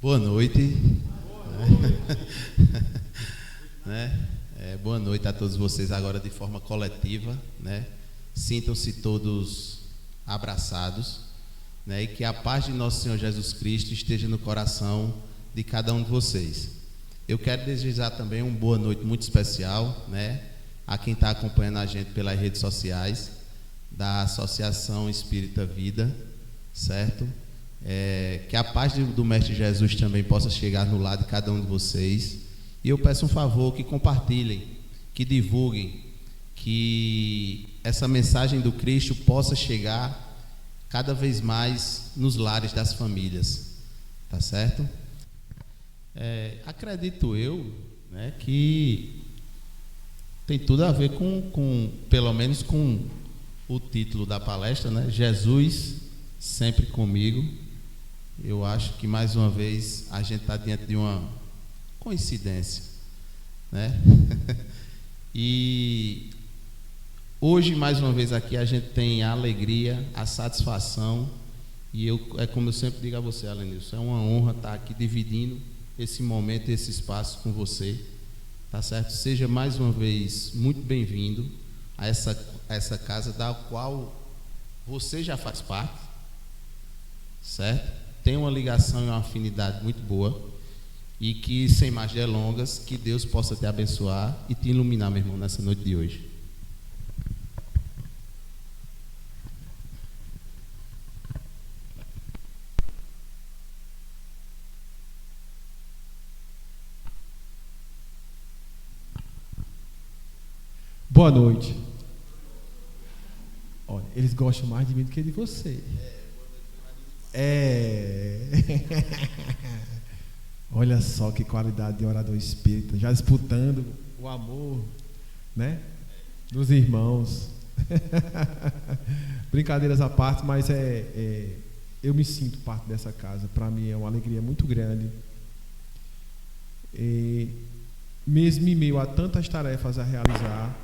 Boa noite. Boa noite a todos vocês agora de forma coletiva, né? Sintam-se todos abraçados, né? E que a paz de nosso Senhor Jesus Cristo esteja no coração de cada um de vocês. Eu quero desejar também uma boa noite muito especial, né? A quem está acompanhando a gente pelas redes sociais da Associação Espírita Vida, certo? Que a paz do Mestre Jesus também possa chegar no lado de cada um de vocês. E eu peço um favor, que compartilhem, que divulguem, que essa mensagem do Cristo possa chegar cada vez mais nos lares das famílias, tá certo? Acredito eu, né, que tem tudo a ver com pelo menos com o título da palestra, né? Jesus sempre comigo. Eu acho que mais uma vez a gente está diante de uma coincidência, né? E hoje mais uma vez aqui a gente tem a alegria, a satisfação, e como eu sempre digo a você, Alenilson, é uma honra estar aqui dividindo esse momento, esse espaço com você, tá certo? Seja mais uma vez muito bem-vindo a essa casa da qual você já faz parte, certo? Tem uma ligação e uma afinidade muito boa, e que, sem mais delongas, que Deus possa te abençoar e te iluminar, meu irmão, nessa noite de hoje. Boa noite. Olha, eles gostam mais de mim do que de você. Olha só que qualidade de orador espírita, já disputando o amor, né, dos irmãos. Brincadeiras à parte, mas eu me sinto parte dessa casa. Para mim é uma alegria muito grande. Mesmo em meio a tantas tarefas a realizar,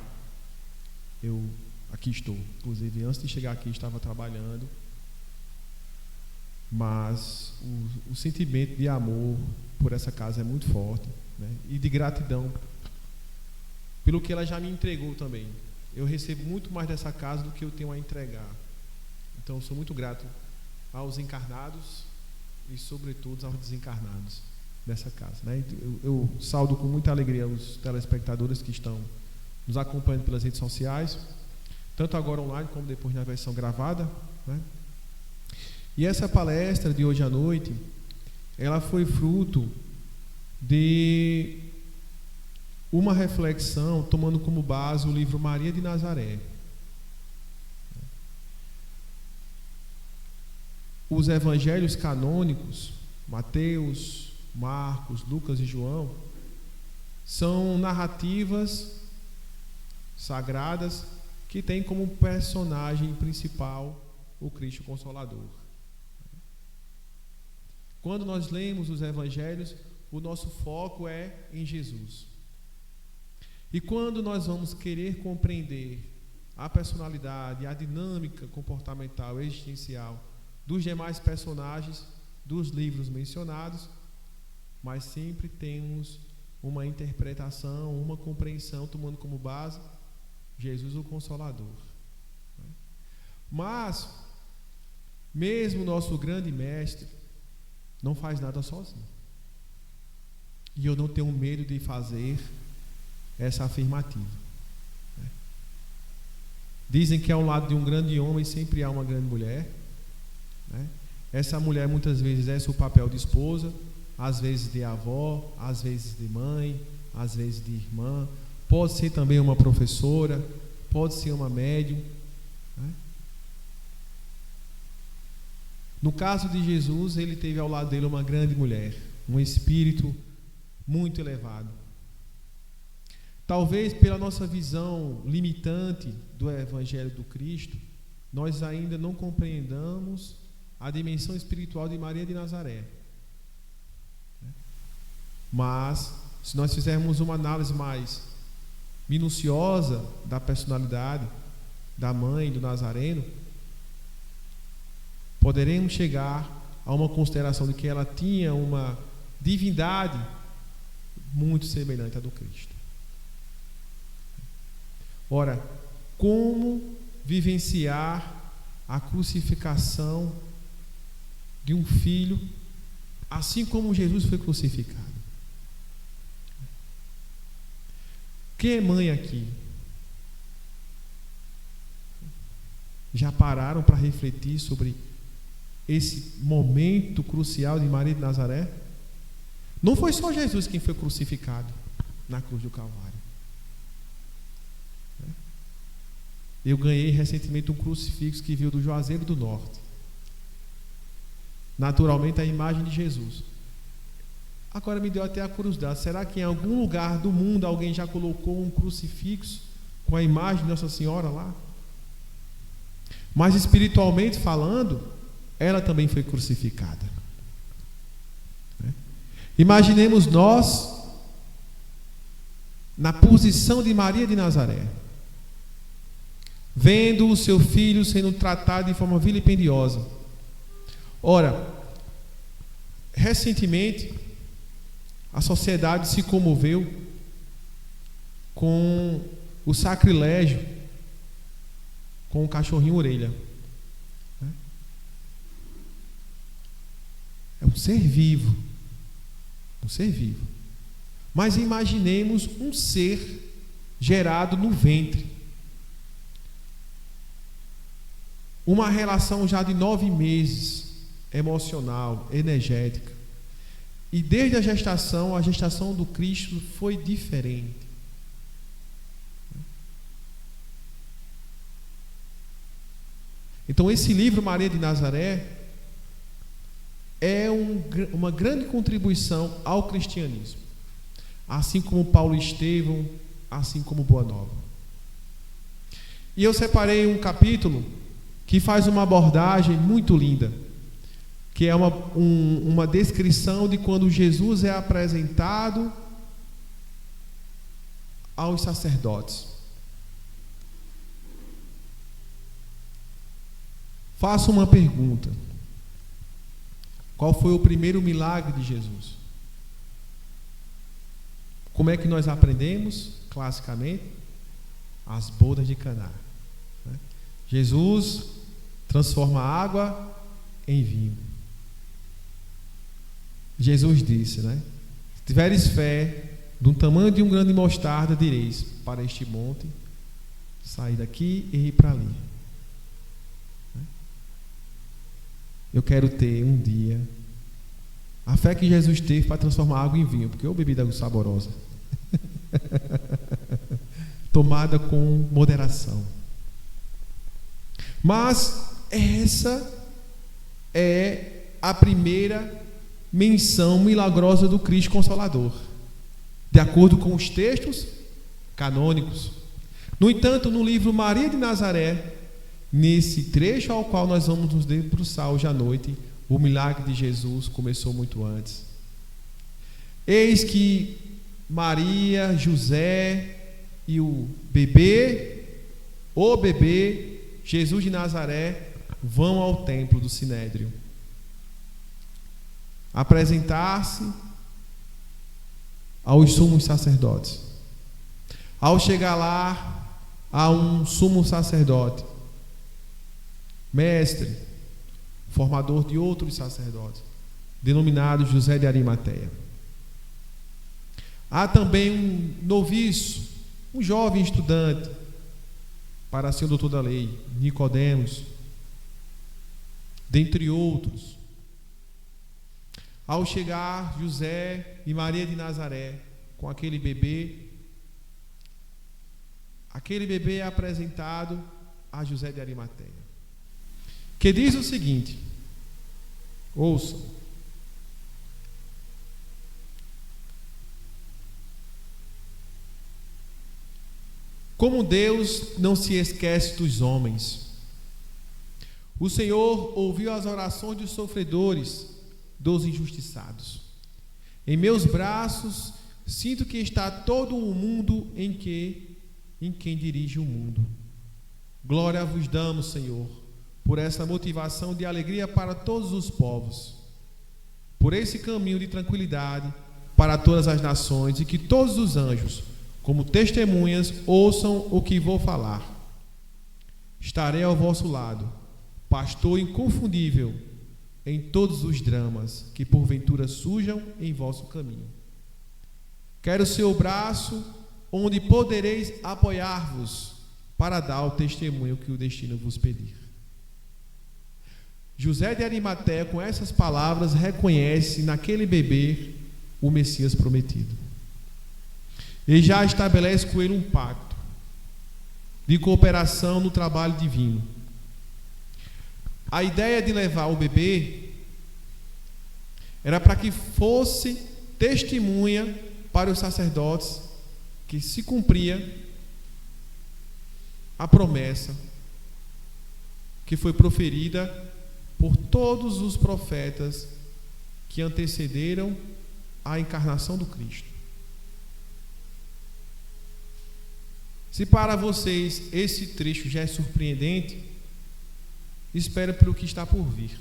eu aqui estou. Inclusive, antes de chegar aqui, estava trabalhando. Mas o sentimento de amor por essa casa é muito forte, né? E de gratidão pelo que ela já me entregou também. Eu recebo muito mais dessa casa do que eu tenho a entregar. Então eu sou muito grato aos encarnados e sobretudo aos desencarnados dessa casa, né? Eu saúdo com muita alegria os telespectadores que estão nos acompanhando pelas redes sociais, tanto agora online como depois na versão gravada, né? E essa palestra de hoje à noite, ela foi fruto de uma reflexão tomando como base o livro Maria de Nazaré. Os evangelhos canônicos, Mateus, Marcos, Lucas e João, são narrativas sagradas que têm como personagem principal o Cristo Consolador. Quando nós lemos os evangelhos, o nosso foco é em Jesus. E quando nós vamos querer compreender a personalidade, a dinâmica comportamental, existencial dos demais personagens dos livros mencionados, mas sempre temos uma interpretação, uma compreensão tomando como base Jesus o Consolador. Mas, mesmo o nosso grande mestre não faz nada sozinho. E eu não tenho medo de fazer essa afirmativa. Dizem que ao lado de um grande homem sempre há uma grande mulher, né? Essa mulher muitas vezes exerce o papel de esposa, às vezes de avó, às vezes de mãe, às vezes de irmã, pode ser também uma professora, pode ser uma médium, né? No caso de Jesus, ele teve ao lado dele uma grande mulher, um espírito muito elevado. Talvez pela nossa visão limitante do Evangelho do Cristo, nós ainda não compreendamos a dimensão espiritual de Maria de Nazaré. Mas, se nós fizermos uma análise mais minuciosa da personalidade da mãe do Nazareno, poderemos chegar a uma consideração de que ela tinha uma divindade muito semelhante à do Cristo. Ora, como vivenciar a crucificação de um filho, assim como Jesus foi crucificado? Quem é mãe aqui? Já pararam para refletir sobre esse momento crucial de Maria de Nazaré? Não foi só Jesus quem foi crucificado na cruz do Calvário. Eu ganhei recentemente um crucifixo que veio do Juazeiro do Norte. Naturalmente a imagem de Jesus. Agora me deu até a curiosidade, será que em algum lugar do mundo alguém já colocou um crucifixo com a imagem de Nossa Senhora lá? Mas espiritualmente falando, ela também foi crucificada. Imaginemos nós na posição de Maria de Nazaré, vendo o seu filho sendo tratado de forma vilipendiosa. Ora, recentemente a sociedade se comoveu com o sacrilégio com o cachorrinho orelha. É um ser vivo. Um ser vivo. Mas imaginemos um ser gerado no ventre. Uma relação já de 9 meses, emocional, energética. E desde a gestação do Cristo foi diferente. Então esse livro Maria de Nazaré é uma grande contribuição ao cristianismo, assim como Paulo e Estevão, assim como Boa Nova. E eu separei um capítulo que faz uma abordagem muito linda, que é uma descrição de quando Jesus é apresentado aos sacerdotes. Faço uma pergunta: qual foi o primeiro milagre de Jesus? Como é que nós aprendemos, classicamente? As bodas de Caná. Jesus transforma a água em vinho. Jesus disse, se tiveres fé do tamanho de um grão de mostarda, direis para este monte, sair daqui e ir para ali. Eu quero ter um dia a fé que Jesus teve para transformar água em vinho, porque é uma bebida saborosa. Tomada com moderação. Mas essa é a primeira menção milagrosa do Cristo Consolador, de acordo com os textos canônicos. No entanto, no livro Maria de Nazaré, nesse trecho ao qual nós vamos nos debruçar hoje à noite, o milagre de Jesus começou muito antes. Eis que Maria, José e o bebê, Jesus de Nazaré, vão ao templo do Sinédrio apresentar-se aos sumos sacerdotes. Ao chegar lá, há um sumo sacerdote, mestre, formador de outros sacerdotes, denominado José de Arimateia. Há também um noviço, um jovem estudante, para ser o doutor da lei, Nicodemos, dentre outros. Ao chegar José e Maria de Nazaré com aquele bebê é apresentado a José de Arimateia, que diz o seguinte: ouçam. Como Deus não se esquece dos homens, o Senhor ouviu as orações dos sofredores, dos injustiçados. Em meus braços sinto que está todo o mundo em quem dirige o mundo. Glória vos damos, Senhor, por essa motivação de alegria para todos os povos. por esse caminho de tranquilidade para todas as nações, e que todos os anjos, como testemunhas, ouçam o que vou falar. Estarei ao vosso lado, pastor inconfundível em todos os dramas que porventura surjam em vosso caminho. Quero ser o braço onde podereis apoiar-vos para dar o testemunho que o destino vos pedir. José de Arimateia, com essas palavras, reconhece naquele bebê o Messias prometido. Ele já estabelece com ele um pacto de cooperação no trabalho divino. A ideia de levar o bebê era para que fosse testemunha para os sacerdotes que se cumpria a promessa que foi proferida por todos os profetas que antecederam a encarnação do Cristo. Se para vocês esse trecho já é surpreendente, espere pelo que está por vir.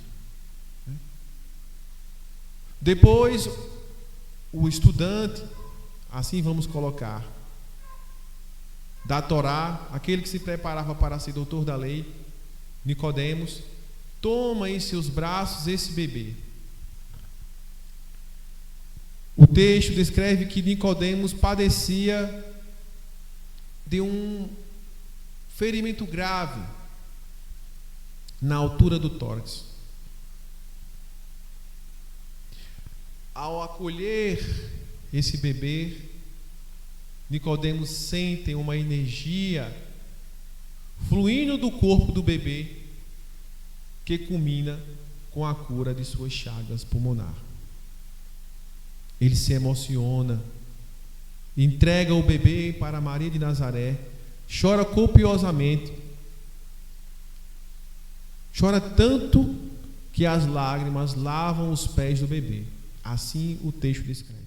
Depois, o estudante, assim vamos colocar, da Torá, aquele que se preparava para ser doutor da lei, Nicodemos, toma em seus braços esse bebê. O texto descreve que Nicodemos padecia de um ferimento grave na altura do tórax. Ao acolher esse bebê, Nicodemos sente uma energia fluindo do corpo do bebê, que culmina com a cura de suas chagas pulmonares. Ele se emociona, entrega o bebê para Maria de Nazaré, chora copiosamente, chora tanto que as lágrimas lavam os pés do bebê. Assim o texto descreve.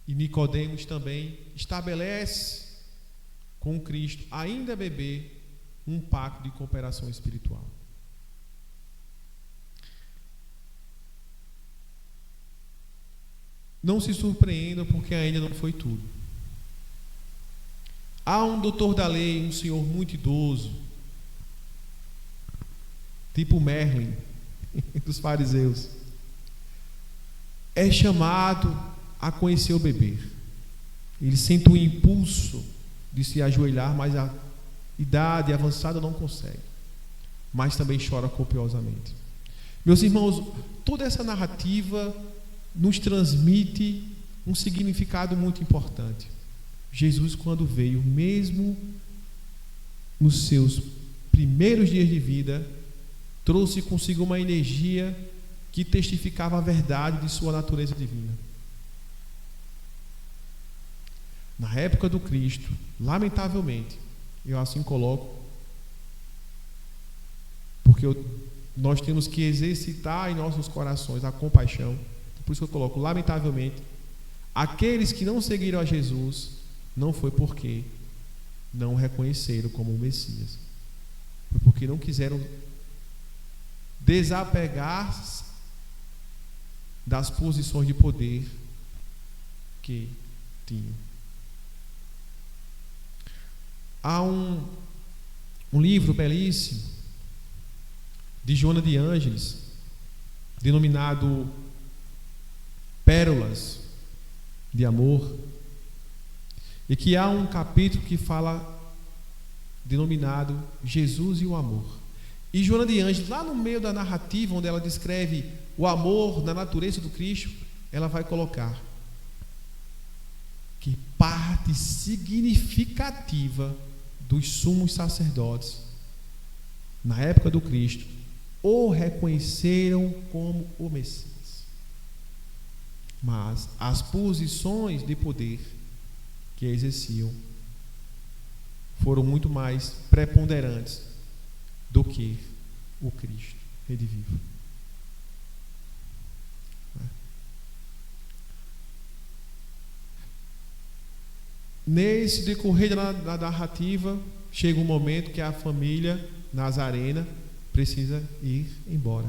E Nicodemos também estabelece com Cristo, ainda bebê, um pacto de cooperação espiritual. Não se surpreendam, porque ainda não foi tudo. Há um doutor da lei, um senhor muito idoso, tipo Merlin, dos fariseus, é chamado a conhecer o bebê. Ele sente um impulso de se ajoelhar, mas a idade avançada não consegue, mas também chora copiosamente. Meus irmãos, toda essa narrativa nos transmite um significado muito importante. Jesus, quando veio, mesmo nos seus primeiros dias de vida, trouxe consigo uma energia que testificava a verdade de sua natureza divina. Na época do Cristo, lamentavelmente, eu assim coloco, porque nós temos que exercitar em nossos corações a compaixão. Por isso que eu coloco, lamentavelmente, aqueles que não seguiram a Jesus, não foi porque não o reconheceram como o Messias, foi porque não quiseram desapegar das posições de poder que tinham. Há um livro belíssimo de Joana de Ângeles, denominado Pérolas de Amor, e que há um capítulo que fala, denominado Jesus e o Amor. E Joana de Ângeles, lá no meio da narrativa, onde ela descreve o amor na natureza do Cristo, ela vai colocar que parte significativa dos sumos sacerdotes, na época do Cristo, o reconheceram como o Messias. Mas as posições de poder que exerciam foram muito mais preponderantes do que o Cristo redivivo. Nesse decorrer da narrativa, chega um momento que a família nazarena precisa ir embora.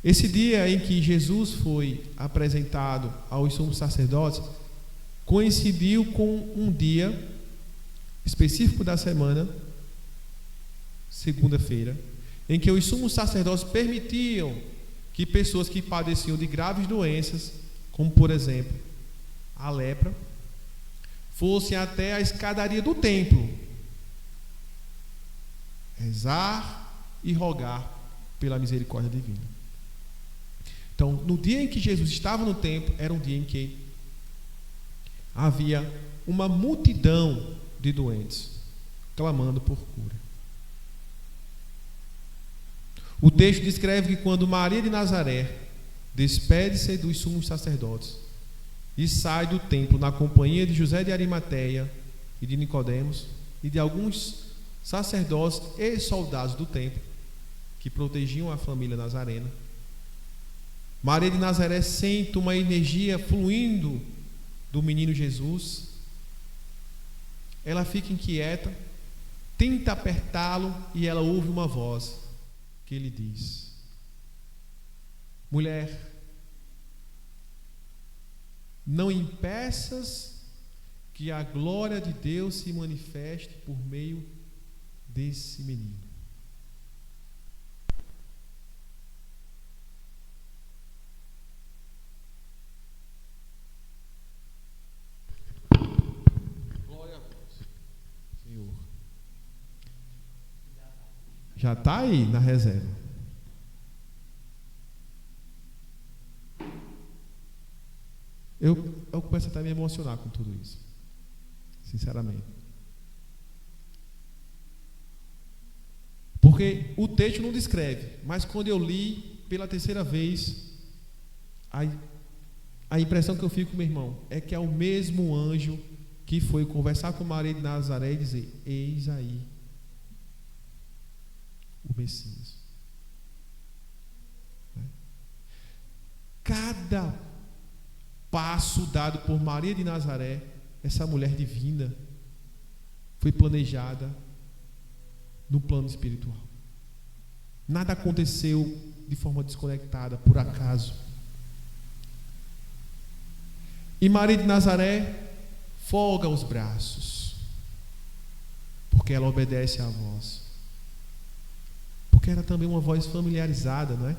Esse dia em que Jesus foi apresentado aos sumos sacerdotes coincidiu com um dia específico da semana, segunda-feira, em que os sumos sacerdotes permitiam que pessoas que padeciam de graves doenças, como por exemplo a lepra, fossem até a escadaria do templo rezar e rogar pela misericórdia divina. Então, no dia em que Jesus estava no templo, era um dia em que havia uma multidão de doentes clamando por cura. O texto descreve que quando Maria de Nazaré despede-se dos sumos sacerdotes e sai do templo na companhia de José de Arimateia e de Nicodemos e de alguns sacerdotes e soldados do templo que protegiam a família nazarena, Maria de Nazaré sente uma energia fluindo do menino Jesus. Ela fica inquieta, tenta apertá-lo e ela ouve uma voz que lhe diz: mulher, não impeças que a glória de Deus se manifeste por meio desse menino. Glória a Deus, Senhor. Já está aí na reserva. Eu começo até a me emocionar com tudo isso, sinceramente. Porque o texto não descreve, mas quando eu li pela terceira vez, a impressão que eu fico, meu irmão, é que é o mesmo anjo que foi conversar com Maria de Nazaré e dizer: eis aí o Messias. Cada passo dado por Maria de Nazaré, essa mulher divina, foi planejada no plano espiritual. Nada aconteceu de forma desconectada, por acaso. E Maria de Nazaré folga os braços, porque ela obedece à voz. Porque era também uma voz familiarizada, não é?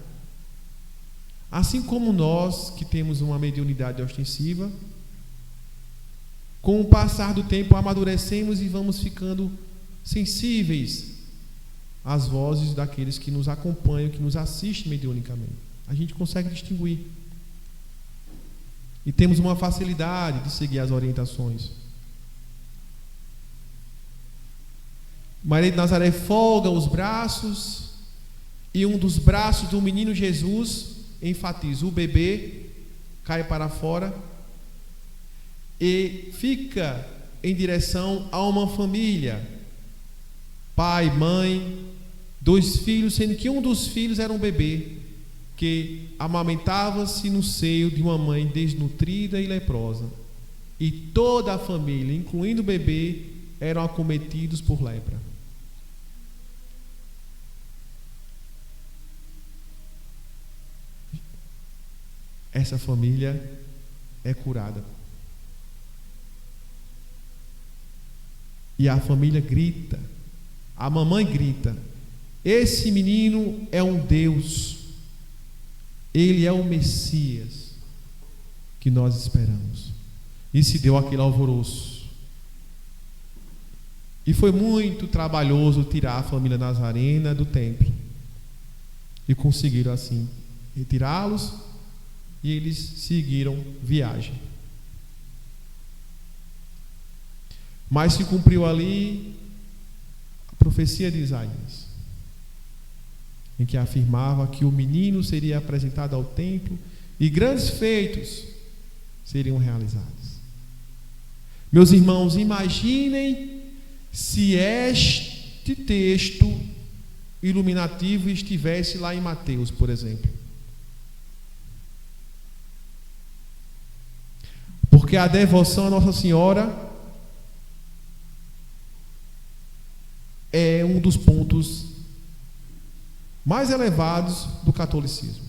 Assim como nós, que temos uma mediunidade ostensiva, com o passar do tempo amadurecemos e vamos ficando sensíveis às vozes daqueles que nos acompanham, que nos assistem mediunicamente. A gente consegue distinguir. E temos uma facilidade de seguir as orientações. Maria de Nazaré folga os braços e um dos braços do menino Jesus enfatiza: o bebê cai para fora e fica em direção a uma família, pai, mãe, 2 filhos, sendo que um dos filhos era um bebê que amamentava-se no seio de uma mãe desnutrida e leprosa, e toda a família, incluindo o bebê, eram acometidos por lepra. Essa família é curada. E a família grita, a mamãe grita: esse menino é um Deus, ele é o Messias que nós esperamos. E se deu aquele alvoroço. E foi muito trabalhoso tirar a família nazarena do templo. E conseguiram assim retirá-los, e eles seguiram viagem. Mas se cumpriu ali a profecia de Isaías, em que afirmava que o menino seria apresentado ao templo e grandes feitos seriam realizados. Meus irmãos, imaginem se este texto iluminativo estivesse lá em Mateus, por exemplo. Porque a devoção a Nossa Senhora é um dos pontos mais elevados do catolicismo.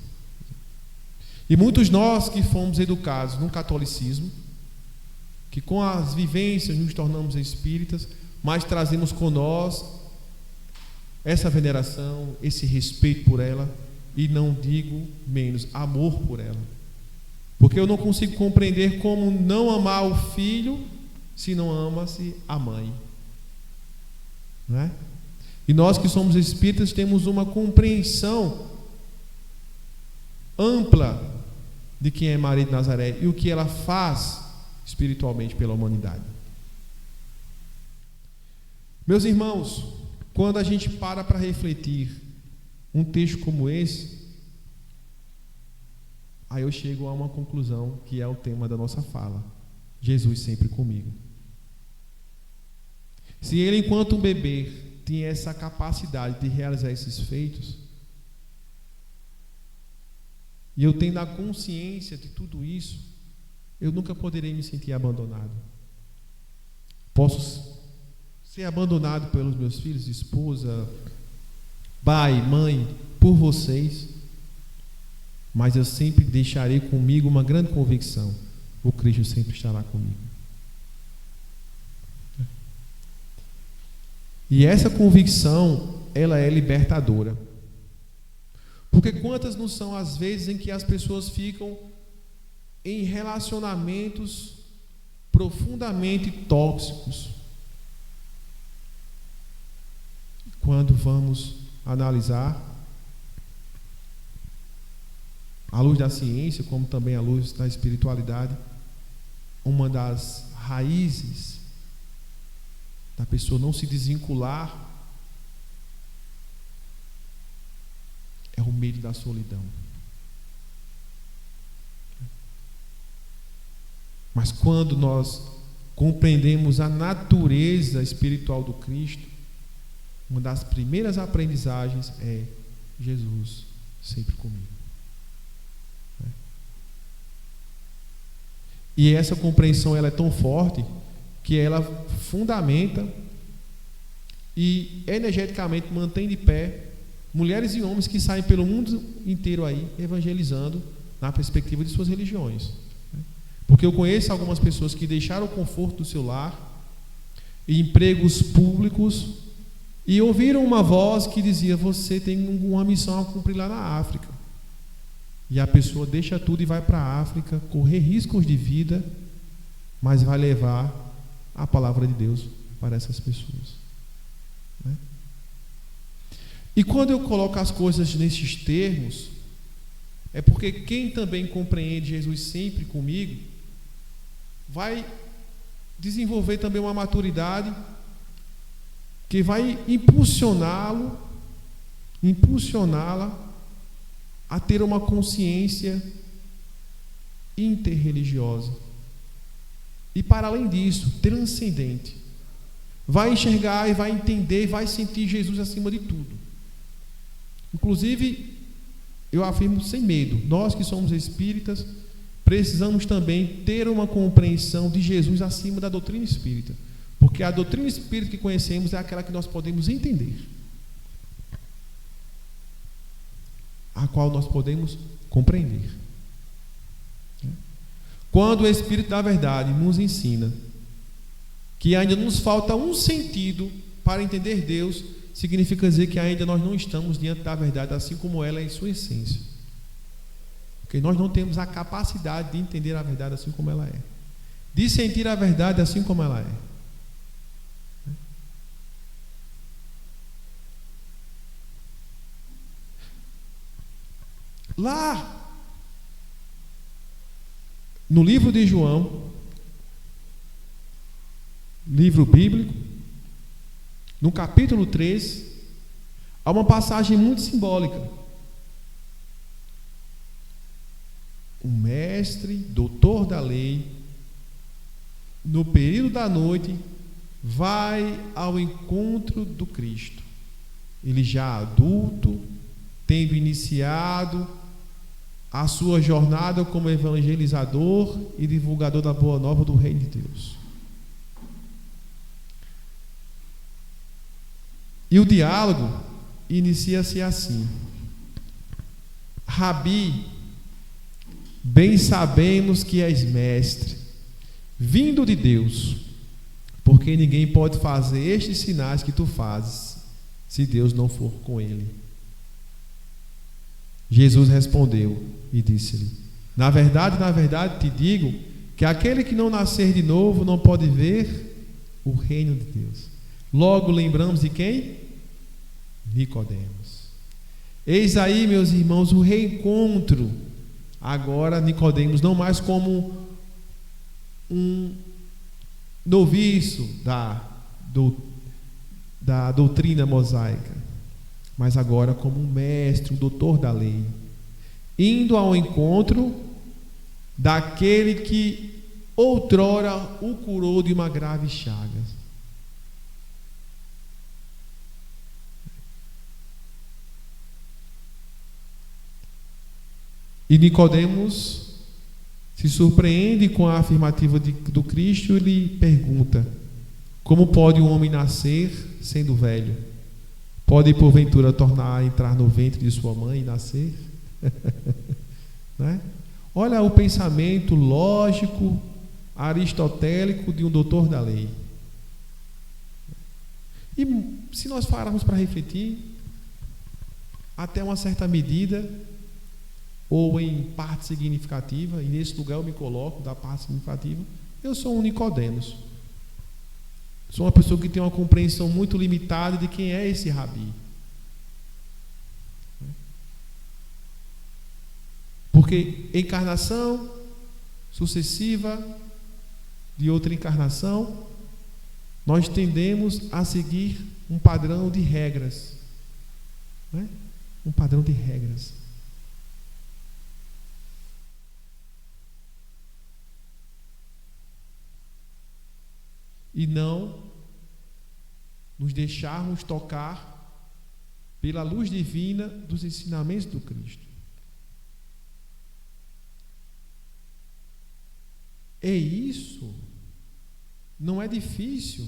E muitos nós que fomos educados no catolicismo, que com as vivências nos tornamos espíritas, mas trazemos com nós essa veneração, esse respeito por ela, e não digo menos, amor por ela. Porque eu não consigo compreender como não amar o filho se não ama-se a mãe. Não é? E nós que somos espíritas temos uma compreensão ampla de quem é Maria de Nazaré e o que ela faz espiritualmente pela humanidade. Meus irmãos, quando a gente para refletir um texto como esse, aí eu chego a uma conclusão que é o tema da nossa fala: Jesus sempre comigo. Se ele, enquanto um bebê, tinha essa capacidade de realizar esses feitos, e eu tendo a consciência de tudo isso, eu nunca poderei me sentir abandonado. Posso ser abandonado pelos meus filhos, esposa, pai, mãe, por vocês, mas eu sempre deixarei comigo uma grande convicção: o Cristo sempre estará comigo. E essa convicção, ela é libertadora. Porque quantas não são as vezes em que as pessoas ficam em relacionamentos profundamente tóxicos? Quando vamos analisar, à luz da ciência, como também à luz da espiritualidade, uma das raízes da pessoa não se desvincular é o medo da solidão. Mas quando nós compreendemos a natureza espiritual do Cristo, uma das primeiras aprendizagens é: Jesus sempre comigo. E essa compreensão, ela é tão forte que ela fundamenta e energeticamente mantém de pé mulheres e homens que saem pelo mundo inteiro aí evangelizando na perspectiva de suas religiões. Porque eu conheço algumas pessoas que deixaram o conforto do seu lar e empregos públicos e ouviram uma voz que dizia: você tem uma missão a cumprir lá na África. E a pessoa deixa tudo e vai para a África, correr riscos de vida, mas vai levar a palavra de Deus para essas pessoas. Né? E quando eu coloco as coisas nesses termos, é porque quem também compreende Jesus sempre comigo vai desenvolver também uma maturidade que vai impulsioná-la a ter uma consciência interreligiosa. E para além disso, transcendente. Vai enxergar e vai entender e vai sentir Jesus acima de tudo. Inclusive, eu afirmo sem medo, nós que somos espíritas, precisamos também ter uma compreensão de Jesus acima da doutrina espírita. Porque a doutrina espírita que conhecemos é aquela que nós podemos entender, a qual nós podemos compreender. Quando o Espírito da Verdade nos ensina que ainda nos falta um sentido para entender Deus, significa dizer que ainda nós não estamos diante da verdade assim como ela é em sua essência. Porque nós não temos a capacidade de entender a verdade assim como ela é, de sentir a verdade assim como ela é. Lá no livro de João, livro bíblico, no capítulo 3, há uma passagem muito simbólica. O mestre, doutor da lei, no período da noite, vai ao encontro do Cristo. Ele já adulto, tendo iniciado a sua jornada como evangelizador e divulgador da boa nova do reino de Deus. E o diálogo inicia-se assim: Rabi, bem sabemos que és mestre, vindo de Deus, porque ninguém pode fazer estes sinais que tu fazes, se Deus não for com ele. Jesus respondeu e disse-lhe: na verdade, te digo, que aquele que não nascer de novo não pode ver o reino de Deus. Logo lembramos de quem? Nicodemos. Eis aí, meus irmãos, o reencontro. Agora Nicodemos não mais como um noviço da doutrina mosaica, mas agora como um mestre, um doutor da lei, indo ao encontro daquele que outrora o curou de uma grave chaga. E Nicodemos se surpreende com a afirmativa do Cristo e lhe pergunta: como pode um homem nascer sendo velho? Pode porventura tornar a entrar no ventre de sua mãe e nascer? Né? Olha o pensamento lógico, aristotélico de um doutor da lei. E se nós pararmos para refletir, até uma certa medida, ou em parte significativa, e nesse lugar eu me coloco da parte significativa, eu sou um Nicodemos. Sou uma pessoa que tem uma compreensão muito limitada de quem é esse rabi. Porque encarnação sucessiva de outra encarnação, nós tendemos a seguir um padrão de regras. Né? Um padrão de regras. E não nos deixarmos tocar pela luz divina dos ensinamentos do Cristo. E isso não é difícil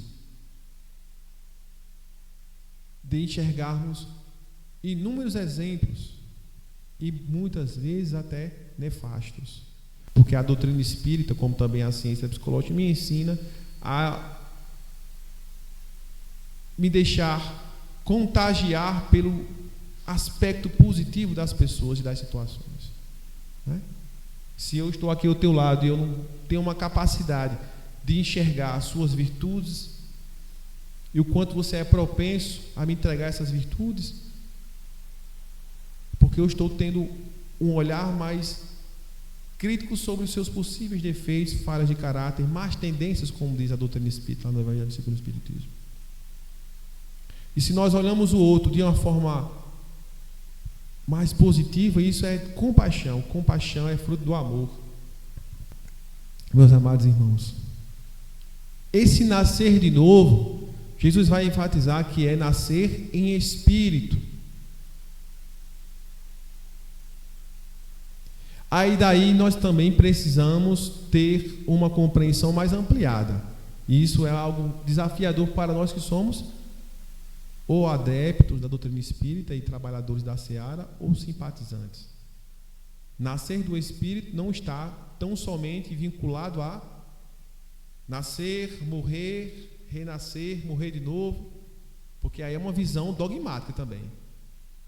de enxergarmos inúmeros exemplos e muitas vezes até nefastos. Porque a doutrina espírita, como também a ciência psicológica, me ensina a me deixar contagiar pelo aspecto positivo das pessoas e das situações. Né? Se eu estou aqui ao teu lado e eu não tenho uma capacidade de enxergar as suas virtudes e o quanto você é propenso a me entregar essas virtudes, porque eu estou tendo um olhar mais crítico sobre os seus possíveis defeitos, falhas de caráter, más tendências, como diz a doutrina espírita lá no Evangelho segundo o Espiritismo. E se nós olhamos o outro de uma forma mais positiva, isso é compaixão. Compaixão é fruto do amor. Meus amados irmãos, esse nascer de novo, Jesus vai enfatizar que é nascer em espírito. Aí daí nós também precisamos ter uma compreensão mais ampliada. E isso é algo desafiador para nós que somos ou adeptos da doutrina espírita e trabalhadores da seara, ou simpatizantes. Nascer do espírito não está tão somente vinculado a nascer, morrer, renascer, morrer de novo, porque aí é uma visão dogmática também.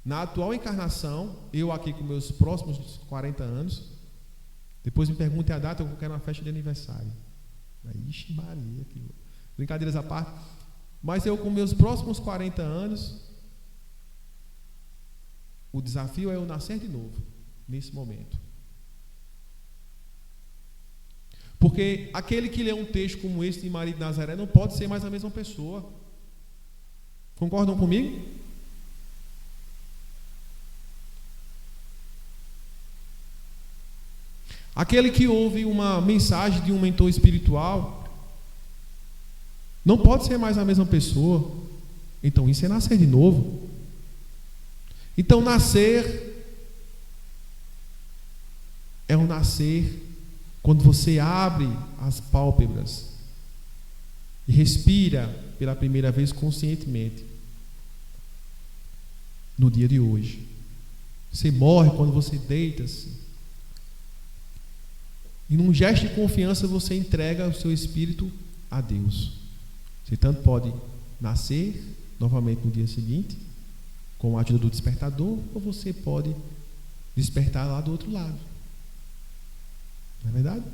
Na atual encarnação, eu aqui com meus próximos 40 anos, depois me perguntem a data, eu quero uma festa de aniversário. Ixi, Maria, que brincadeiras à parte. Mas eu com meus próximos 40 anos, o desafio é eu nascer de novo, nesse momento. Porque aquele que lê um texto como esse de Maria de Nazaré não pode ser mais a mesma pessoa. Concordam comigo? Aquele que ouve uma mensagem de um mentor espiritual não pode ser mais a mesma pessoa. Então isso é nascer de novo. Então nascer é um nascer quando você abre as pálpebras e respira pela primeira vez conscientemente. No dia de hoje. Você morre quando você deita-se E num gesto de confiança você entrega o seu espírito a Deus. Você tanto pode nascer novamente no dia seguinte, com a ajuda do despertador, ou você pode despertar lá do outro lado. Não é verdade?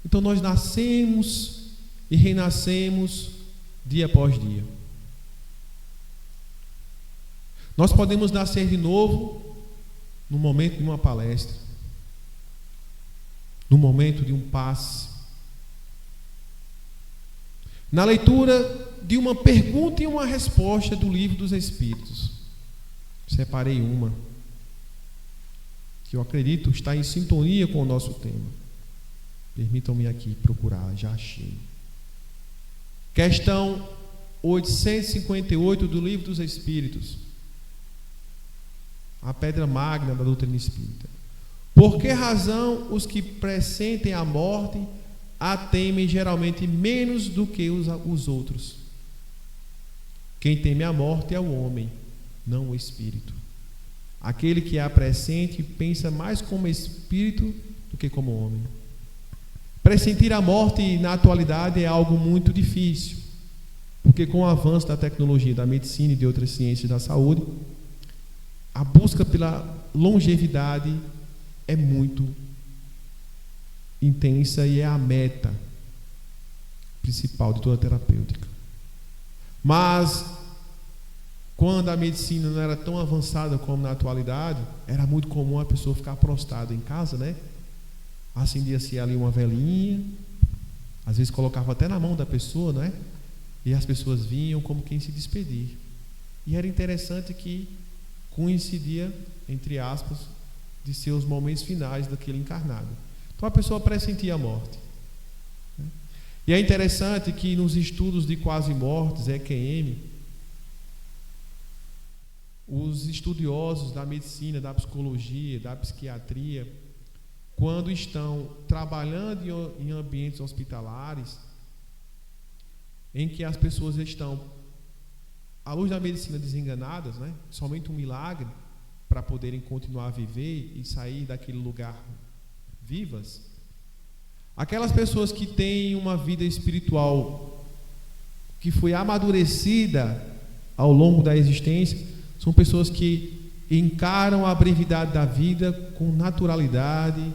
Então nós nascemos e renascemos dia após dia. Nós podemos nascer de novo no momento de uma palestra, no momento de um passe, na leitura de uma pergunta e uma resposta do Livro dos Espíritos. Separei uma que eu acredito está em sintonia com o nosso tema. Permitam-me aqui procurar, já achei. Questão 858 do Livro dos Espíritos, a pedra magna da doutrina espírita. Por que razão os que pressentem a morte a temem geralmente menos do que os outros? Quem teme a morte é o homem, não o espírito. Aquele que a pressente pensa mais como espírito do que como homem. Pressentir a morte na atualidade é algo muito difícil, porque com o avanço da tecnologia, da medicina e de outras ciências da saúde, a busca pela longevidade é muito intensa e é a meta principal de toda a terapêutica. Mas quando a medicina não era tão avançada como na atualidade, era muito comum a pessoa ficar prostrada em casa, né? Acendia-se ali uma velinha, às vezes colocava até na mão da pessoa, né? E as pessoas vinham como quem se despedir. E era interessante que coincidia, entre aspas, de seus momentos finais daquele encarnado. Então a pessoa pressentia a morte. E é interessante que nos estudos de quase mortes, EQM, os estudiosos da medicina, da psicologia, da psiquiatria, quando estão trabalhando em ambientes hospitalares, em que as pessoas estão, à luz da medicina, desenganadas, né? Somente um milagre para poderem continuar a viver e sair daquele lugar vivas, aquelas pessoas que têm uma vida espiritual que foi amadurecida ao longo da existência, são pessoas que encaram a brevidade da vida com naturalidade,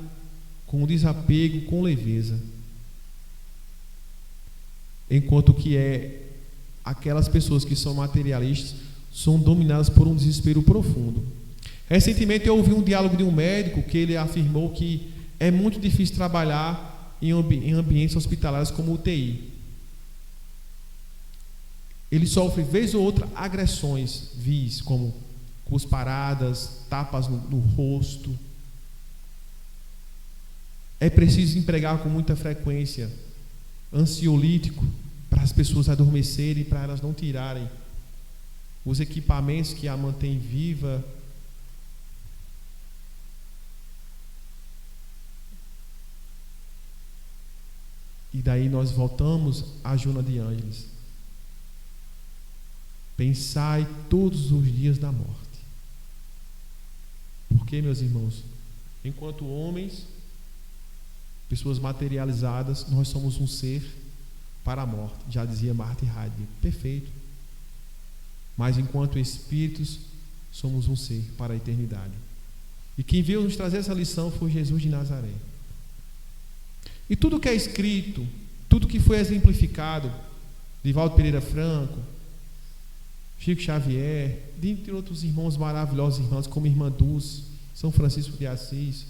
com desapego, com leveza. Enquanto que aquelas pessoas que são materialistas são dominadas por um desespero profundo. Recentemente eu ouvi um diálogo de um médico que ele afirmou que é muito difícil trabalhar em ambientes hospitalares como UTI. Ele sofre, vez ou outra, agressões vis, como cusparadas, tapas no rosto. É preciso empregar com muita frequência ansiolítico para as pessoas adormecerem, para elas não tirarem os equipamentos que a mantêm viva. E daí nós voltamos à Joana de Ângeles. Pensai todos os dias da morte. Porque, meus irmãos, enquanto homens, pessoas materializadas, nós somos um ser para a morte, já dizia Martin Heidegger. Perfeito. Mas enquanto espíritos, somos um ser para a eternidade. E quem veio nos trazer essa lição foi Jesus de Nazaré. E tudo que é escrito, tudo que foi exemplificado, Divaldo Pereira Franco, Chico Xavier, dentre outros irmãos maravilhosos, irmãos como Irmã Dulce, São Francisco de Assis,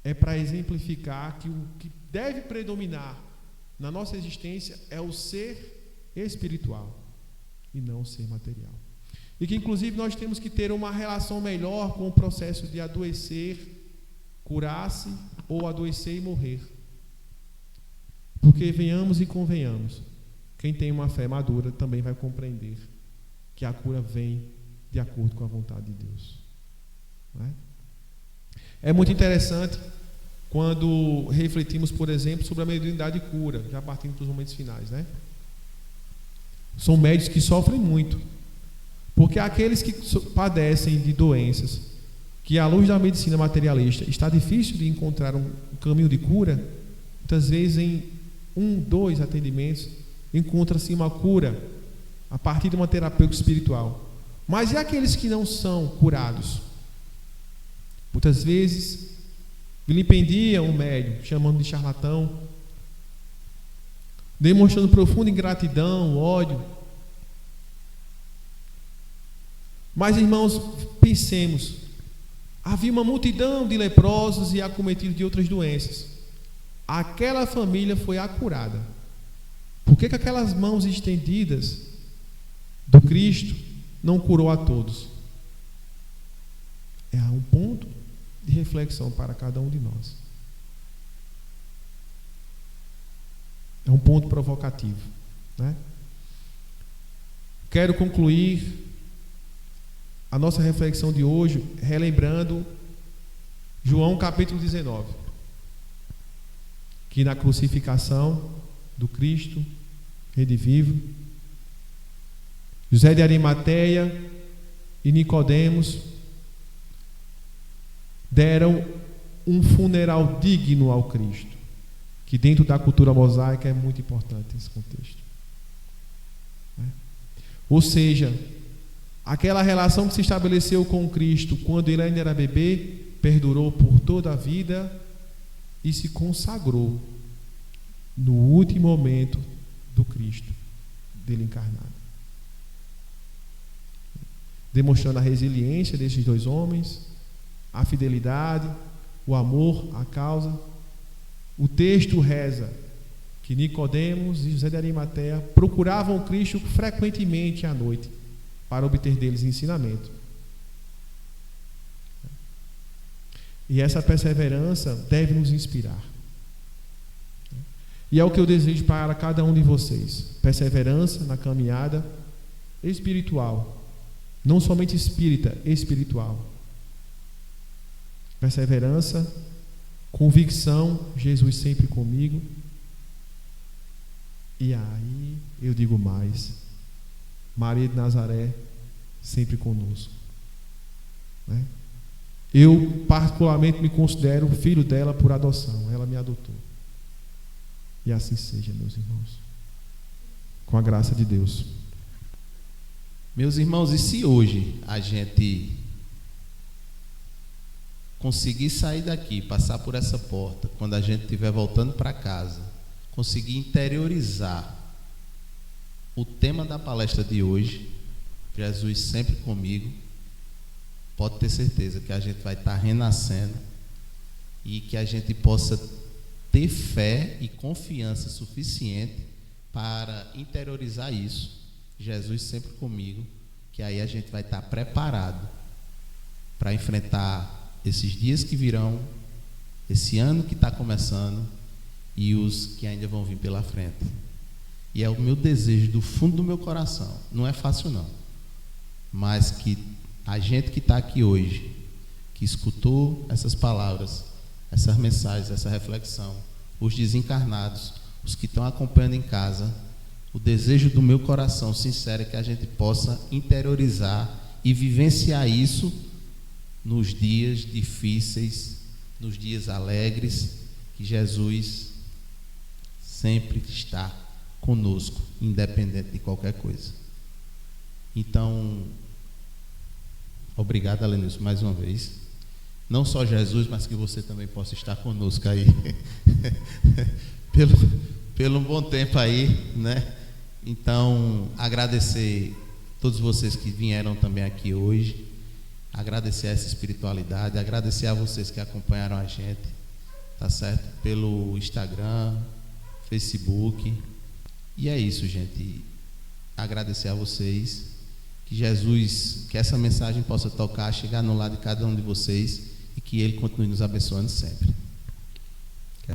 é para exemplificar que o que deve predominar na nossa existência é o ser espiritual e não o ser material. E que inclusive nós temos que ter uma relação melhor com o processo de adoecer, curar-se ou adoecer e morrer. Porque venhamos e convenhamos, quem tem uma fé madura também vai compreender que a cura vem de acordo com a vontade de Deus. Não é? É muito interessante quando refletimos, por exemplo, sobre a mediunidade e cura, já partindo para os momentos finais, né? São médicos que sofrem muito, porque aqueles que padecem de doenças que, à luz da medicina materialista, está difícil de encontrar um caminho de cura, muitas vezes em 1, 2 atendimentos encontra-se uma cura a partir de uma terapêutica espiritual. Mas e aqueles que não são curados? Muitas vezes vilipendiam o médium, chamando de charlatão, demonstrando profunda ingratidão, ódio. Mas, irmãos, pensemos, havia uma multidão de leprosos e acometidos de outras doenças. Aquela família foi acurada. Por que aquelas mãos estendidas do Cristo não curou a todos? É um ponto de reflexão para cada um de nós. É um ponto provocativo, né? Quero concluir a nossa reflexão de hoje relembrando João capítulo 19, que na crucificação do Cristo redivivo, José de Arimateia e Nicodemos deram um funeral digno ao Cristo, que dentro da cultura mosaica é muito importante esse contexto. Ou seja, aquela relação que se estabeleceu com Cristo quando ele ainda era bebê, perdurou por toda a vida e se consagrou no último momento do Cristo, dele encarnado. Demonstrando a resiliência desses dois homens, a fidelidade, o amor à causa. O texto reza que Nicodemos e José de Arimateia procuravam o Cristo frequentemente à noite para obter deles ensinamento. E essa perseverança deve nos inspirar. E é o que eu desejo para cada um de vocês: perseverança na caminhada espiritual, não somente espírita, espiritual. Perseverança, convicção, Jesus sempre comigo. E aí eu digo mais: Maria de Nazaré sempre conosco, né? Eu particularmente me considero filho dela por adoção. Ela me adotou. E assim seja, meus irmãos, com a graça de Deus. Meus irmãos, e se hoje a gente conseguir sair daqui, passar por essa porta, quando a gente estiver voltando para casa, conseguir interiorizar o tema da palestra de hoje, Jesus sempre comigo, pode ter certeza que a gente vai estar renascendo e que a gente possa ter fé e confiança suficiente para interiorizar isso. Jesus sempre comigo, que aí a gente vai estar preparado para enfrentar esses dias que virão, esse ano que está começando e os que ainda vão vir pela frente. E é o meu desejo do fundo do meu coração. Não é fácil não, mas que a gente que está aqui hoje, que escutou essas palavras, essas mensagens, essa reflexão, os desencarnados, os que estão acompanhando em casa, o desejo do meu coração sincero é que a gente possa interiorizar e vivenciar isso nos dias difíceis, nos dias alegres, que Jesus sempre está conosco, independente de qualquer coisa. Então, obrigado, Alenilson, mais uma vez. Não só Jesus, mas que você também possa estar conosco aí pelo um bom tempo aí, né? Então, agradecer a todos vocês que vieram também aqui hoje, agradecer a essa espiritualidade, agradecer a vocês que acompanharam a gente, tá certo? Pelo Instagram, Facebook. E é isso, gente. Agradecer a vocês, que Jesus, que essa mensagem possa tocar, chegar no lado de cada um de vocês e que Ele continue nos abençoando sempre.